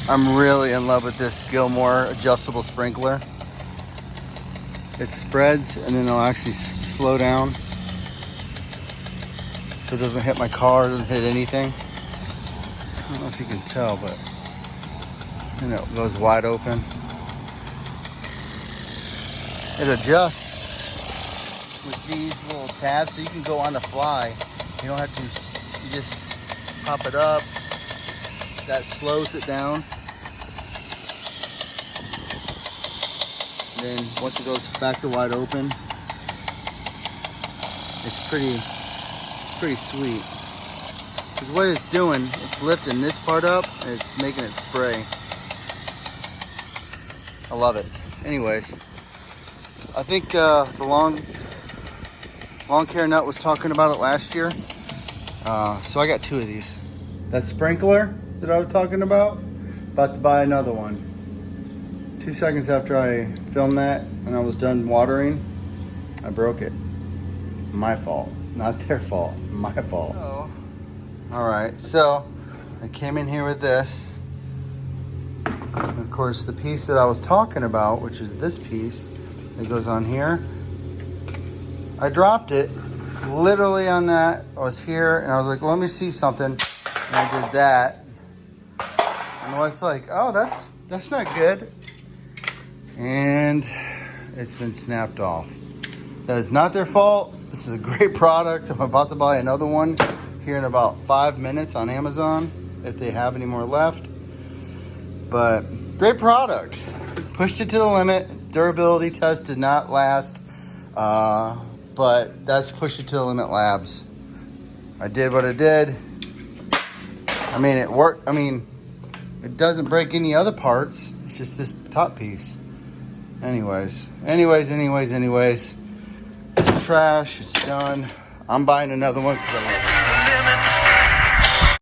I'm really in love with this Gilmour adjustable sprinkler. It spreads and then it'll actually slow down so it doesn't hit my car, doesn't hit anything. I don't know if you can tell, but you know, it goes wide open. It adjusts with these little tabs so you can go on the fly. You don't have to, you just pop it up. That slows it down. Then once it goes back to wide open, it's pretty sweet. Because what it's doing, it's lifting this part up and it's making it spray. I love it. Anyways, I think the lawn care nut was talking about it last year. So I got 2 of these. That sprinkler that I was talking about to buy another one. 2 seconds after I filmed that and I was done watering, I broke it. My fault, not their fault, my fault. Oh. All right, so I came in here with this. And of course, the piece that I was talking about, which is this piece that goes on here, I dropped it literally on that. I was here and I was like, well, let me see something. And I did that. And I was like, oh, that's not good. And it's been snapped off. That is not their fault. This is a great product. I'm about to buy another one here in about 5 minutes on Amazon, if they have any more left. But great product. Pushed it to the limit. Durability test did not last. But that's Push It to the Limit Labs. I did what I did. I mean, it worked. I mean, it doesn't break any other parts. It's just this top piece. Anyways. It's trash. It's done. I'm buying another one because I love it.